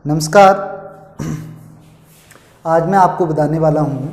नमस्कार। आज मैं आपको बताने वाला हूँ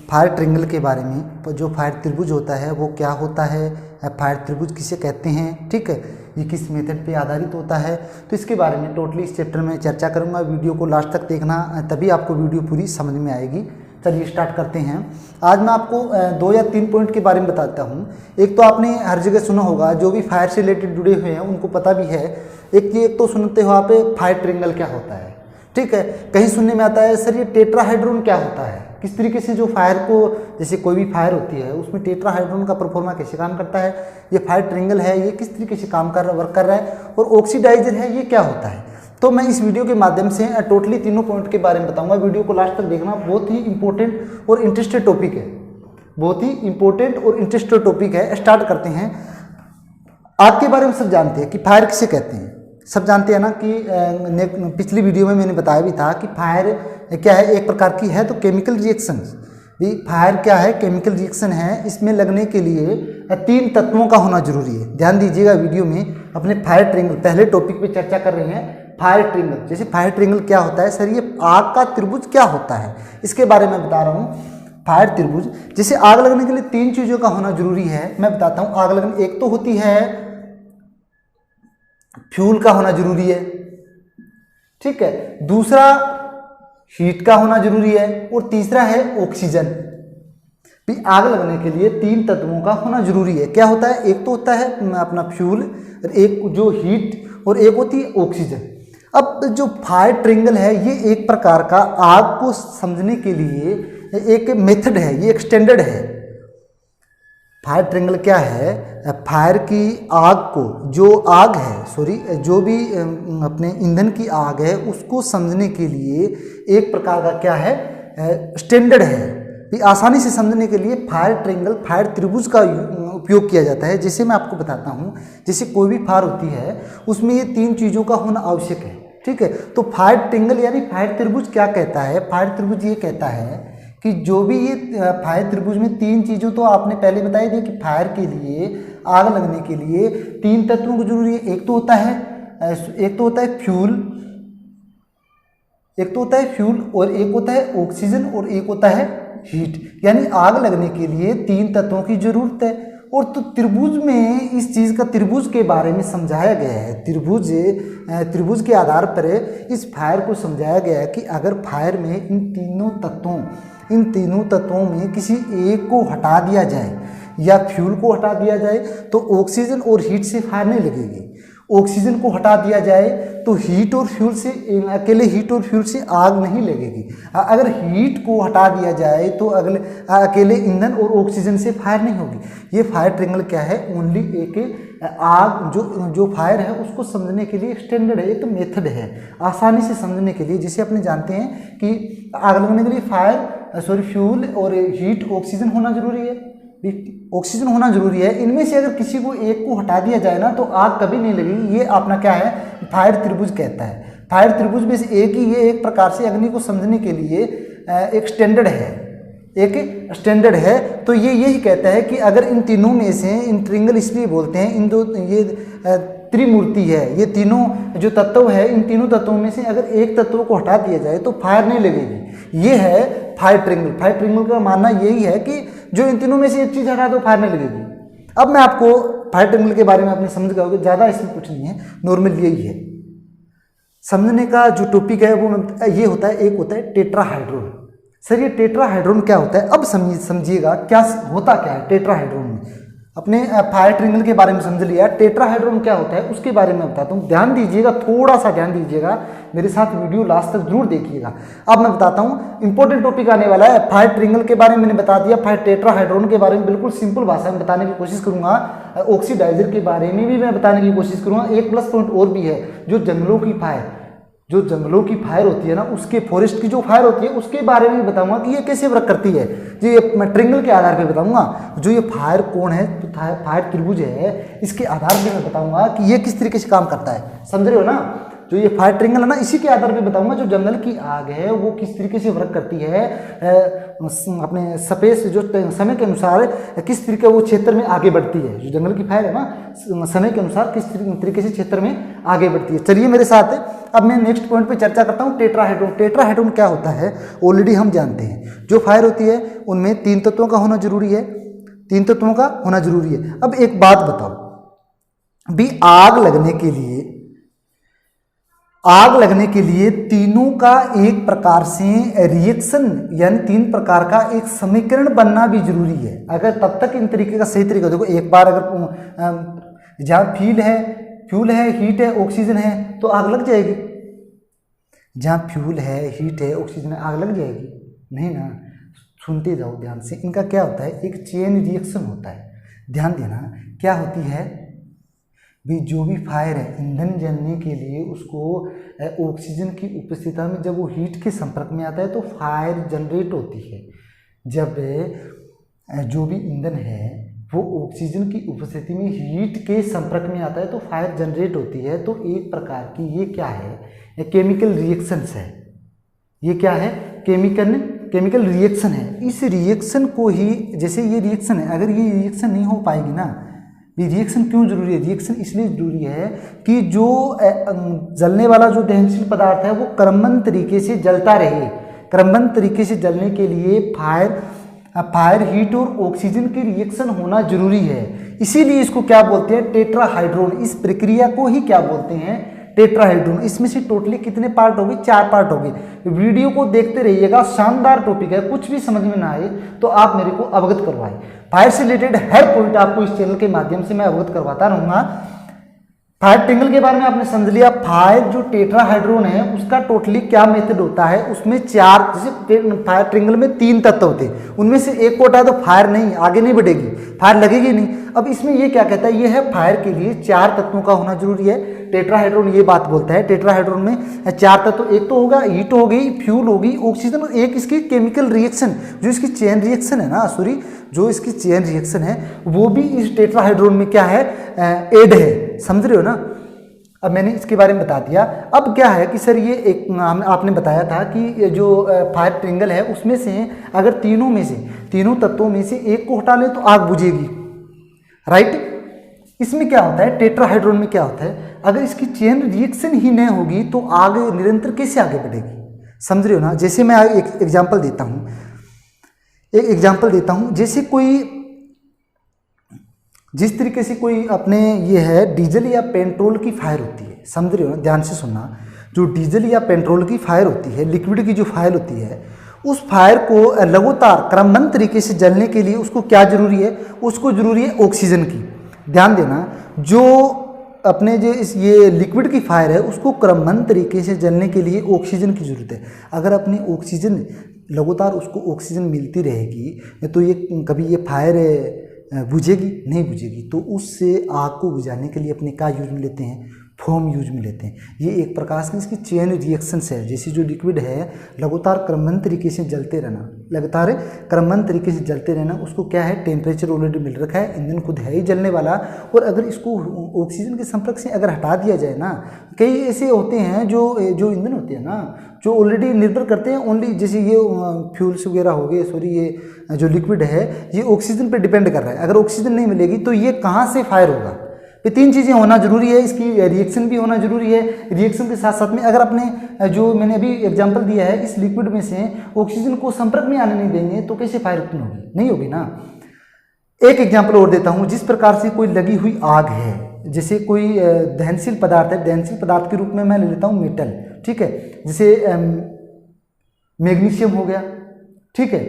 फायर ट्रायंगल के बारे में। जो फायर त्रिभुज होता है वो क्या होता है, फायर त्रिभुज किसे कहते हैं, ठीक है, ये किस मेथड पे आधारित होता है, तो इसके बारे में टोटली इस चैप्टर में चर्चा करूँगा। वीडियो को लास्ट तक देखना, तभी आपको वीडियो पूरी समझ में आएगी। चलिए स्टार्ट करते हैं। आज मैं आपको 2 या 3 पॉइंट के बारे में बताता हूँ। एक तो आपने हर जगह सुना होगा, जो भी फायर से रिलेटेड जुड़े हुए हैं उनको पता भी है। एक तो सुनते हो आप फायर ट्रायंगल क्या होता है, ठीक है। कहीं सुनने में आता है सर ये टेट्राहाइड्रोन क्या होता है, किस तरीके से जो फायर को, जैसे कोई भी फायर होती है उसमें टेट्राहाइड्रोन का परफॉर्मा कैसे काम करता है, ये फायर ट्रायंगल है ये किस तरीके से काम कर रहा वर्क कर रहा है, और ऑक्सीडाइजर है ये क्या होता है। तो मैं इस वीडियो के माध्यम से टोटली तीनों पॉइंट के बारे में बताऊंगा। वीडियो को लास्ट तक देखना, बहुत ही इंपॉर्टेंट और इंटरेस्टेड टॉपिक है, बहुत ही इंपॉर्टेंट और इंटरेस्टेड टॉपिक है। स्टार्ट करते हैं। आग के बारे में सब जानते हैं कि फायर किसे कहते हैं, सब जानते हैं ना कि पिछली वीडियो में मैंने बताया भी था कि फायर क्या है, एक प्रकार की है तो केमिकल रिएक्शन भी। फायर क्या है, केमिकल रिएक्शन है। इसमें लगने के लिए 3 तत्वों का होना जरूरी है। ध्यान दीजिएगा, वीडियो में अपने फायर ट्रायंगल पहले टॉपिक पे चर्चा कर रहे हैं। फायर ट्रायंगल, जैसे फायर ट्रायंगल क्या होता है सर, ये आग का त्रिभुज क्या होता है, इसके बारे में बता रहा हूँ। फायर त्रिभुज, जैसे आग लगने के लिए 3 चीज़ों का होना जरूरी है, मैं बताता हूँ। आग लगने, एक तो होती है फ्यूल का होना जरूरी है, ठीक है, दूसरा हीट का होना जरूरी है, और तीसरा है ऑक्सीजन। भी आग लगने के लिए 3 तत्वों का होना जरूरी है। क्या होता है, एक तो होता है अपना फ्यूल, एक जो हीट, और एक होती है ऑक्सीजन। अब जो फायर ट्रायंगल है ये एक प्रकार का आग को समझने के लिए एक मेथड है, ये एक स्टैंडर्ड है। फायर ट्रायंगल क्या है, फायर की आग को, जो आग है सॉरी जो भी अपने ईंधन की आग है उसको समझने के लिए एक प्रकार का क्या है, स्टैंडर्ड है। आसानी से समझने के लिए फायर ट्रायंगल, फायर त्रिभुज का उपयोग किया जाता है। जैसे मैं आपको बताता हूँ, जैसे कोई भी फायर होती है उसमें ये 3 चीज़ों का होना आवश्यक है, ठीक है। तो फायर ट्रायंगल यानी फायर त्रिभुज क्या कहता है, फायर त्रिभुज ये कहता है कि जो भी ये फायर त्रिभुज में 3 चीज़ों तो आपने पहले बताई थी कि फायर के लिए, आग लगने के लिए 3 तत्वों की जरूरी है। एक तो होता है फ्यूल, और एक होता है ऑक्सीजन, और एक होता है हीट। यानी आग लगने के लिए 3 तत्वों की जरूरत है। और तो त्रिभुज में इस चीज़ का, त्रिभुज के बारे में समझाया गया है। त्रिभुज के आधार पर इस फायर को समझाया गया है कि अगर फायर में इन तीनों तत्वों में किसी एक को हटा दिया जाए या फ्यूल को हटा दिया जाए तो ऑक्सीजन और हीट से फायर नहीं लगेगी। ऑक्सीजन को हटा दिया जाए तो हीट और फ्यूल से, अकेले हीट और फ्यूल से आग नहीं लगेगी। अगर हीट को हटा दिया जाए तो अकेले ईंधन और ऑक्सीजन से फायर नहीं होगी। ये फायर ट्रायंगल क्या है, ओनली एक आग जो फायर है उसको समझने के लिए स्टैंडर्ड है, एक तो मेथड है आसानी से समझने के लिए। जैसे अपने जानते हैं कि आग लगने के लिए फ्यूल और हीट, ऑक्सीजन होना जरूरी है, ऑक्सीजन होना जरूरी है। इनमें से अगर किसी को एक को हटा दिया जाए ना तो आग कभी नहीं लगेगी। ये अपना क्या है, फायर त्रिभुज कहता है। फायर त्रिभुज में से एक ही, ये एक प्रकार से अग्नि को समझने के लिए एक स्टैंडर्ड है, तो ये यही कहता है कि अगर इन तीनों में से, इन ट्रायंगल इसलिए बोलते हैं, इन दो, ये त्रिमूर्ति है, ये तीनों जो तत्व है, इन तीनों तत्वों में से अगर एक तत्व को हटा दिया जाए तो फायर नहीं लगेगी। ये है फायर ट्रायंगल। फायर ट्रायंगल का मानना यही है कि जो इन तीनों में से एक चीज़ हटा दो फायर नहीं लगेगी। अब मैं आपको फायर ट्रायंगल के बारे में आपने समझ गए होंगे, ज़्यादा इसमें कुछ नहीं है, नॉर्मल यही है। समझने का जो टॉपिक है वो ये होता है, एक होता है टेट्राहाइड्रोन। सर ये टेट्राहाइड्रोन क्या होता है, अब समझिएगा क्या होता क्या है टेट्राहाइड्रोन में। अपने फायर ट्रायंगल के बारे में समझ लिया, टेट्राहाइड्रोन क्या होता है उसके बारे में बताता हूँ। ध्यान दीजिएगा, थोड़ा सा ध्यान दीजिएगा, मेरे साथ वीडियो लास्ट तक जरूर देखिएगा। अब मैं बताता हूँ, इंपॉर्टेंट टॉपिक आने वाला है। फायर ट्रायंगल के बारे में मैंने बता दिया, फायर टेट्राहाइड्रोन के बारे में बिल्कुल सिंपल भाषा में बताने की कोशिश करूंगा। ऑक्सीडाइजर के बारे में भी मैं बताने की कोशिश करूंगा। एक प्लस पॉइंट और भी है, जो जंगलों की फायर होती है ना, उसके फॉरेस्ट की जो फायर होती है उसके बारे में बताऊंगा कि ये कैसे वर्क करती है। जो ये मैं ट्रायंगल के आधार पर बताऊंगा, जो ये फायर कौन है, तो फायर त्रिभुज है, इसके आधार पर मैं बताऊंगा कि ये किस तरीके से काम करता है। समझ रहे हो ना, जो ये फायर ट्रिंगल है ना, इसी के आधार पे बताऊंगा जो जंगल की आग है वो किस तरीके से वर्क करती है, अपने स्पेस जो समय के अनुसार किस तरीके वो क्षेत्र में आगे बढ़ती है। जो जंगल की फायर है ना, समय के अनुसार किस तरीके से क्षेत्र में आगे बढ़ती है। चलिए मेरे साथ, अब मैं नेक्स्ट पॉइंट पे चर्चा करता हूँ, टेट्राहेड्रॉन। टेट्राहेड्रॉन क्या होता है ऑलरेडी हम जानते हैं। जो फायर होती है उनमें 3 तत्वों का होना जरूरी है, 3 तत्वों का होना जरूरी है। अब एक बात बताओ भी, आग लगने के लिए तीनों का एक प्रकार से रिएक्शन यानी 3 प्रकार का एक समीकरण बनना भी जरूरी है। अगर तब तक इन तरीके का सही तरीका, देखो एक बार अगर जहाँ फ्यूल है, हीट है, ऑक्सीजन है तो आग लग जाएगी। जहाँ फ्यूल है, हीट है, ऑक्सीजन है, आग लग जाएगी? नहीं ना। सुनते जाओ ध्यान से। इनका क्या होता है, एक चेन रिएक्शन होता है। ध्यान देना क्या होती है भी, जो भी फायर है ईंधन जलने के लिए उसको ऑक्सीजन की उपस्थिति में जब वो हीट के संपर्क में आता है तो फायर जनरेट होती है। जब जो भी ईंधन है वो ऑक्सीजन की उपस्थिति में हीट के संपर्क में आता है तो फायर जनरेट होती है। तो एक प्रकार की ये क्या है, केमिकल रिएक्शंस है। ये क्या है, केमिकल रिएक्शन है। इस रिएक्शन को ही, जैसे ये रिएक्शन है, अगर ये रिएक्शन नहीं हो पाएगी ना, ये रिएक्शन क्यों जरूरी है? रिएक्शन इसलिए जरूरी है कि जो जलने वाला जो दहनशील पदार्थ है वो क्रमबद्ध तरीके से जलता रहे। क्रमबद्ध तरीके से जलने के लिए फायर हीट और ऑक्सीजन की रिएक्शन होना जरूरी है। इसीलिए इसको क्या बोलते हैं, टेट्राहाइड्रोन। इस प्रक्रिया को ही क्या बोलते हैं, टेट्राहाइड्रोन। इसमें से टोटली कितने पार्ट हो गए, 4 पार्ट हो गए। वीडियो को देखते रहिएगा, शानदार टॉपिक है। कुछ भी समझ में ना आए तो आप मेरे को अवगत करवाएं। फायर से रिलेटेड हर पॉइंट आपको इस चैनल के माध्यम से मैं अवगत करवाता रहूंगा। फायर ट्रिंगल के बारे में आपने समझ लिया। फायर जो टेट्राहाइड्रोन है उसका टोटली क्या मेथड होता है, उसमें 4, जैसे फायर ट्रिंगल में 3 तत्व होते हैं, उनमें से एक को हटाए तो फायर नहीं आगे नहीं बढ़ेगी, फायर लगेगी नहीं। अब इसमें ये क्या कहता है, ये है फायर के लिए 4 तत्वों का होना जरूरी है। टेट्राहाइड्रोन ये बात बोलता है। टेट्राहाइड्रोन में 4 तत्व, एक तो होगा हीट हो गई, फ्यूल होगी, ऑक्सीजन, और एक इसकी केमिकल रिएक्शन, जो इसकी चेन रिएक्शन है ना, जो इसकी चेन रिएक्शन है वो भी इस टेट्राहाइड्रोन में क्या है, ऐड है। समझ रहे हो ना। अब मैंने इसके बारे में बता दिया। अब क्या है कि सर ये एक आपने बताया था कि जो फायर ट्रिंगल है उसमें से अगर तीनों तत्वों में से एक को हटा ले तो आग बुझेगी, राइट। इसमें क्या होता है, टेट्राहाइड्रोन में क्या होता है, अगर इसकी चेन रिएक्शन ही नहीं होगी तो आग निरंतर कैसे आगे बढ़ेगी? समझ रहे हो ना। जैसे मैं एक एग्जाम्पल देता हूँ, जैसे जिस तरीके से कोई अपने ये है डीजल या पेट्रोल की फायर होती है। समझ रहे हो ना, ध्यान से सुनना। जो डीजल या पेट्रोल की फायर होती है, लिक्विड की जो फायर होती है, उस फायर को लगातार क्रमबद्ध तरीके से जलने के लिए उसको क्या जरूरी है, उसको जरूरी है ऑक्सीजन की। ध्यान देना, जो अपने जो ये लिक्विड की फायर है उसको क्रमबद्ध तरीके से जलने के लिए ऑक्सीजन की जरूरत है। अगर अपनी ऑक्सीजन लगातार उसको ऑक्सीजन मिलती रहेगी तो ये कभी ये फायर बुझेगी नहीं बुझेगी। तो उससे आग को बुझाने के लिए अपने क्या यूज में लेते हैं, फोम यूज में लेते हैं। ये एक प्रकार से इसकी चेन रिएक्शंस है। जैसे जो लिक्विड है लगातार क्रमबद्ध तरीके से जलते रहना, उसको क्या है, टेम्परेचर ऑलरेडी मिल रखा है, ईंधन खुद है ही जलने वाला। और अगर इसको ऑक्सीजन के संपर्क से अगर हटा दिया जाए ना, कई ऐसे होते हैं जो ईंधन होते हैं ना, जो ऑलरेडी निर्भर करते हैं ओनली, जैसे ये फ्यूल्स वगैरह हो गए, ये जो लिक्विड है ये ऑक्सीजन पे डिपेंड कर रहा है। अगर ऑक्सीजन नहीं मिलेगी तो ये कहाँ से फायर होगा? ये 3 चीज़ें होना जरूरी है। इसकी रिएक्शन भी होना जरूरी है। रिएक्शन के साथ साथ में अगर अपने जो मैंने अभी एग्जांपल दिया है, इस लिक्विड में से ऑक्सीजन को संपर्क में आने नहीं देंगे तो कैसे फायर उत्पन्न होगी? नहीं होगी ना। एक एग्जांपल और देता हूँ। जिस प्रकार से कोई लगी हुई आग है, जैसे कोई दहनशील पदार्थ है, दहनशील पदार्थ के रूप में मैं ले लेता हूँ मेटल, ठीक है। जैसे मैग्नीशियम हो गया, ठीक है,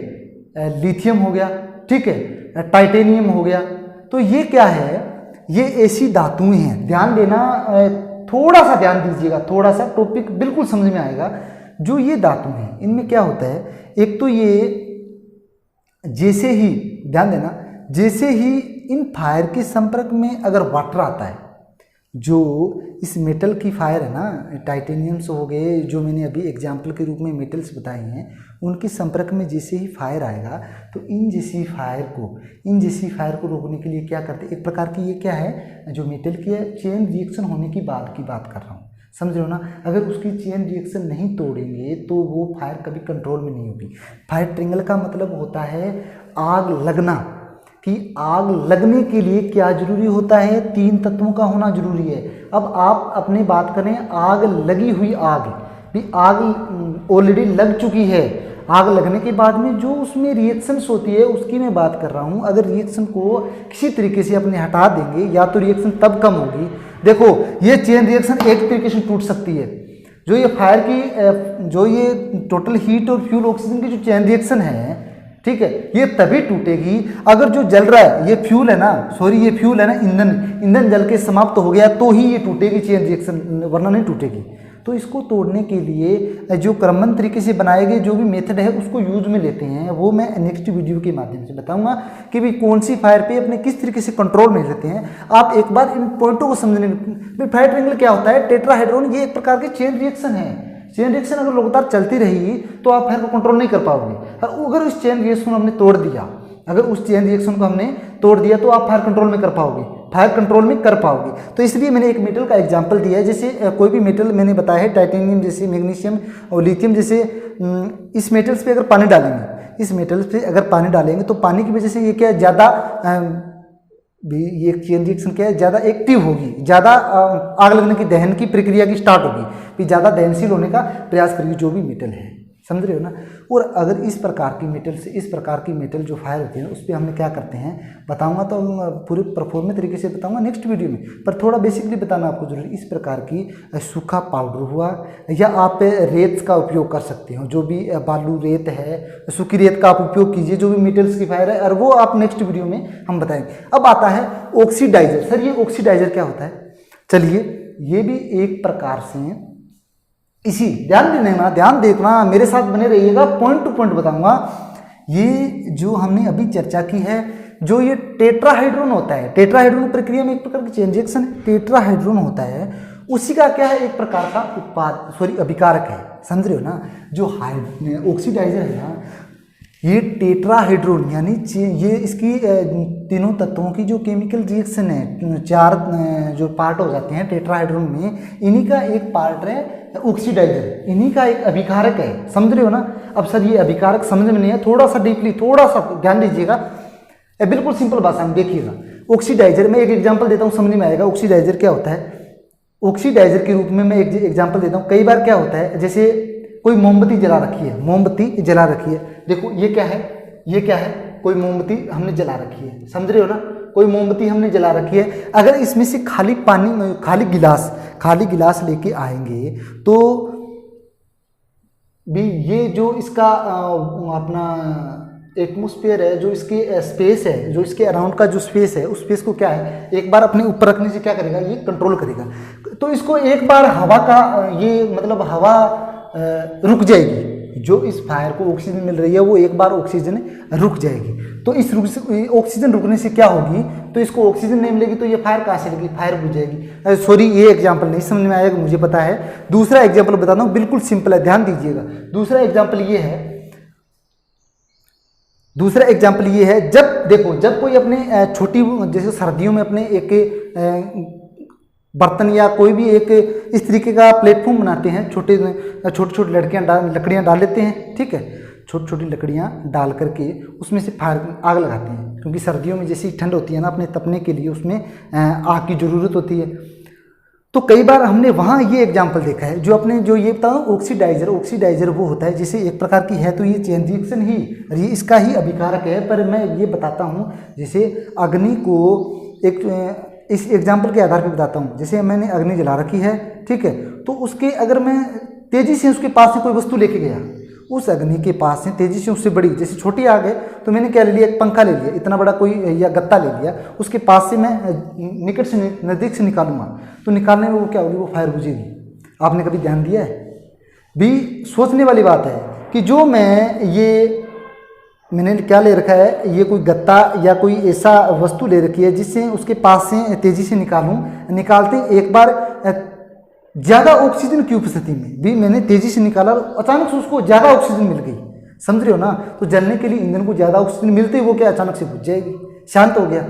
लिथियम हो गया, ठीक है, टाइटेनियम हो गया। तो ये क्या है, ये ऐसी धातुएं हैं। ध्यान देना, थोड़ा सा ध्यान दीजिएगा, थोड़ा सा टॉपिक बिल्कुल समझ में आएगा। जो ये धातु हैं इनमें क्या होता है, एक तो ये जैसे ही, ध्यान देना, जैसे ही इन फायर के संपर्क में अगर वाटर आता है, जो इस मेटल की फायर है ना, टाइटेनियम्स हो गए, जो मैंने अभी एग्जाम्पल के रूप में मेटल्स बताए हैं, उनके संपर्क में जैसे ही फायर आएगा तो इन जैसी फायर को रोकने के लिए क्या करते हैं, एक प्रकार की ये क्या है, जो मेटल की चेन रिएक्शन होने की बात कर रहा हूँ। समझ रहे हो ना। अगर उसकी चेन रिएक्शन नहीं तोड़ेंगे तो वो फायर कभी कंट्रोल में नहीं होगी। फायर ट्रायंगल का मतलब होता है आग लगना, कि आग लगने के लिए क्या जरूरी होता है, 3 तत्वों का होना जरूरी है। अब आप अपनी बात करें, आग लगी हुई आग भी, आग ऑलरेडी लग चुकी है, आग लगने के बाद में जो उसमें रिएक्शंस होती है उसकी मैं बात कर रहा हूँ। अगर रिएक्शन को किसी तरीके से अपने हटा देंगे या तो रिएक्शन तब कम होगी। देखो ये चेन रिएक्शन एक तरीके से टूट सकती है, जो ये फायर की जो ये टोटल हीट और फ्यूल ऑक्सीजन की जो चेन रिएक्शन है, ठीक है, ये तभी टूटेगी अगर जो जल रहा है ये फ्यूल है ना, सॉरी ये फ्यूल है ना, ईंधन जल के समाप्त हो गया तो ही ये टूटेगी चेन रिएक्शन, वरना नहीं टूटेगी। तो इसको तोड़ने के लिए जो क्रमबद्ध तरीके से बनाए गए जो भी मेथड है उसको यूज में लेते हैं, वो मैं नेक्स्ट वीडियो के माध्यम से बताऊंगा कि भी कौन सी फायर पे अपने किस तरीके से कंट्रोल में लेते हैं। आप एक बार इन पॉइंटों को समझने, फायर ट्रायंगल क्या होता है, टेट्राहाइड्रोन ये एक प्रकार की चेन रिएक्शन है। चेन रिएक्शन अगर लगातार चलती रही तो आप फायर को कंट्रोल नहीं कर पाओगे। अगर उस चेन रिएक्शन को हमने तोड़ दिया, अगर उस चेन रिएक्शन को हमने तोड़ दिया तो आप फायर कंट्रोल में कर पाओगे, फायर कंट्रोल में कर पाओगे। तो इसलिए मैंने एक मेटल का एग्जांपल दिया है, जैसे कोई भी मेटल मैंने बताया है, टाइटेनियम जैसे, मैग्नीशियम और लिथियम जैसे, इस मेटल्स पे अगर पानी डालेंगे, इस मेटल्स पे अगर पानी डालेंगे तो पानी की वजह से ये क्या ज़्यादा भी ये चेन रिएक्शन क्या है, ज़्यादा एक्टिव होगी, ज़्यादा आग लगने की दहन की प्रक्रिया की स्टार्ट होगी, भी ज़्यादा दहनशील होने का प्रयास करेगी जो भी मेटल है, समझ रहे हो ना। और अगर इस प्रकार की मेटल से, इस प्रकार की मेटल जो फायर होती है उस पर हमने क्या करते हैं बताऊंगा, तो पूरे परफॉर्मेंस तरीके से बताऊंगा नेक्स्ट वीडियो में, पर थोड़ा बेसिकली बताना आपको जरूरी। इस प्रकार की सूखा पाउडर हुआ, या आप रेत का उपयोग कर सकते हो, जो भी बालू रेत है, सूखी रेत का आप उपयोग कीजिए, जो भी मेटल्स की फायर है, और वो आप नेक्स्ट वीडियो में हम बताएंगे। अब आता है ऑक्सीडाइजर। सर ये ऑक्सीडाइजर क्या होता है, चलिए ये भी एक प्रकार से इसी ध्यान देखना, मेरे साथ बने रहिएगा, पॉइंट टू पॉइंट बताऊंगा। ये जो हमने अभी चर्चा की है, जो ये टेट्राहाइड्रोन होता है, टेट्राहाइड्रोन प्रक्रिया में एक प्रकार की चेन रिएक्शन टेट्राहाइड्रोन होता है, उसी का क्या है, एक प्रकार का उत्पाद, सॉरी अभिकारक है, समझ रहे हो ना। जो ऑक्सीडाइजर है ना, ये टेट्राहाइड्रोन यानी ये इसकी तीनों तत्वों की जो केमिकल रिएक्शन है, 4 जो पार्ट हो जाते हैं टेट्राहाइड्रोन में, इन्हीं का एक पार्ट है ऑक्सीडाइजर, इन्हीं का एक अभिकारक है, समझ रहे हो ना। अब सर ये अभिकारक समझ में नहीं है, थोड़ा सा डीपली, थोड़ा सा ध्यान दीजिएगा, बिल्कुल सिंपल भाषा में देखिएगा। ऑक्सीडाइजर में एक एग्जाम्पल देता हूँ, समझ में आएगा ऑक्सीडाइजर क्या होता है। ऑक्सीडाइजर के रूप में मैं एक एग्जाम्पल देता हूँ। कई बार क्या होता है, जैसे कोई मोमबत्ती जला रखी है, मोमबत्ती जला रखी है, देखो ये क्या है, ये क्या है, कोई मोमबत्ती हमने जला रखी है, समझ रहे हो ना, कोई मोमबत्ती हमने जला रखी है। अगर इसमें से खाली पानी, खाली गिलास लेके आएंगे तो भी ये जो इसका अपना एटमॉस्फेयर है, जो इसकी स्पेस है, जो इसके अराउंड का जो स्पेस है, उस स्पेस को क्या है, एक बार अपने ऊपर रखने से क्या करेगा, ये कंट्रोल करेगा। तो इसको एक बार हवा का ये मतलब हवा रुक जाएगी, जो इस फायर को ऑक्सीजन मिल रही है वो एक बार ऑक्सीजन रुक जाएगी। तो इस ऑक्सीजन रुकने से क्या होगी, तो इसको ऑक्सीजन नहीं मिलेगी तो ये फायर कहाँ से लगेगी, फायर बुझ जाएगी। सॉरी ये एग्जांपल नहीं समझ में आएगा, मुझे पता है। दूसरा एग्जांपल बताता हूँ, बिल्कुल सिंपल है, ध्यान दीजिएगा। दूसरा एग्जांपल ये है, जब देखो, जब कोई अपने छोटी, जैसे सर्दियों में अपने एक बर्तन या कोई भी एक इस तरीके का प्लेटफॉर्म बनाते हैं, छोटे छोटी लकड़ियाँ डाल लेते हैं, ठीक है, छोटी छोटी लकड़ियाँ डाल करके उसमें से फायर आग लगाते हैं, क्योंकि सर्दियों में जैसी ठंड होती है ना, अपने तपने के लिए उसमें आग की ज़रूरत होती है। तो कई बार हमने वहाँ ये एग्जाम्पल देखा है, जो अपने जो ये बताओ ऑक्सीडाइजर वो होता है, जैसे एक प्रकार की है तो ये चेन रिएक्शन ही, ये इसका ही अभिकारक है। पर मैं ये बताता हूँ, जैसे अग्नि को एक इस एग्जाम्पल के आधार पर बताता हूँ। जैसे मैंने अग्नि जला रखी है, ठीक है, तो उसके अगर मैं तेज़ी से उसके पास से कोई वस्तु लेके गया, उस अग्नि के पास से तेज़ी से उससे बड़ी, जैसे छोटी आग है तो मैंने क्या ले लिया, एक पंखा ले लिया, इतना बड़ा कोई या गत्ता ले लिया, उसके पास से मैं निकट से नज़दीक से निकालूंगा, तो निकालने में वो क्या होगी, वो फायर बुझेगी। आपने कभी ध्यान दिया है भी, सोचने वाली बात है कि जो मैंने क्या ले रखा है, ये कोई गत्ता या कोई ऐसा वस्तु ले रखी है जिससे उसके पास से तेज़ी से निकालते एक बार ज़्यादा ऑक्सीजन की उपस्थिति में भी मैंने तेज़ी से निकाला, अचानक से उसको ज़्यादा ऑक्सीजन मिल गई, समझ रहे हो ना। तो जलने के लिए ईंधन को ज़्यादा ऑक्सीजन मिलते ही वो क्या अचानक से बुझ जाएगी, शांत हो गया।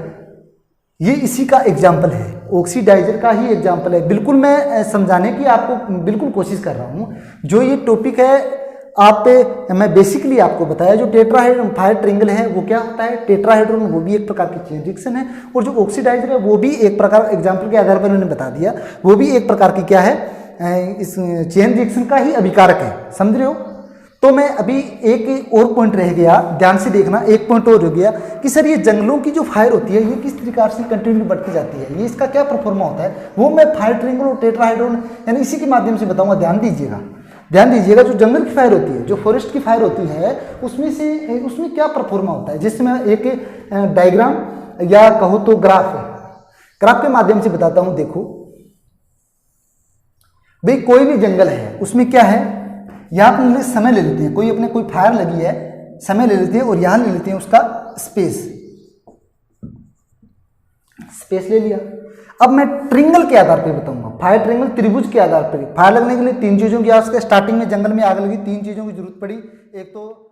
ये इसी का एग्जाम्पल है। ऑक्सीडाइजर का ही एग्जाम्पल है। बिल्कुल मैं समझाने की आपको बिल्कुल कोशिश कर रहा हूँ। जो ये टॉपिक है मैं बेसिकली आपको बताया, जो टेट्राहेड्रॉन फायर ट्रिंगल है वो क्या होता है, टेट्राहेड्रॉन वो भी एक प्रकार की चेन रिएक्शन है, और जो ऑक्सीडाइजर है वो भी एक प्रकार, एग्जाम्पल के आधार पर मैंने बता दिया, वो भी एक प्रकार की क्या है, इस चेन रिएक्शन का ही अभिकारक है। समझ रहे हो? तो मैं अभी एक और पॉइंट रह गया, ध्यान से देखना, एक पॉइंट और हो गया कि सर ये जंगलों की जो फायर होती है ये किस प्रकार से कंटिन्यू बढ़ती जाती है, ये इसका क्या परफॉर्मा होता है, वो मैं फायर ट्रिंगल और टेट्राहेड्रॉन यानी इसी के माध्यम से बताऊंगा। ध्यान दीजिएगा, जो जंगल की फायर होती है, जो फॉरेस्ट की फायर होती है, उसमें क्या परफॉर्मा होता है, जिससे मैं एक डायग्राम या कहो तो ग्राफ के माध्यम से बताता हूं। देखो भाई, कोई भी जंगल है उसमें क्या है, यहां पर समय ले लेते हैं, कोई फायर लगी है, समय ले लेते हैं और यहां ले लेते हैं उसका स्पेस ले लिया। अब मैं ट्रिंगल के आधार पर बताऊंगा, फायर ट्रिंगल त्रिभुज के आधार पर। फायर लगने के लिए तीन चीजों की आवश्यकता, स्टार्टिंग में जंगल में आग लगी, तीन चीजों की जरूरत पड़ी। एक तो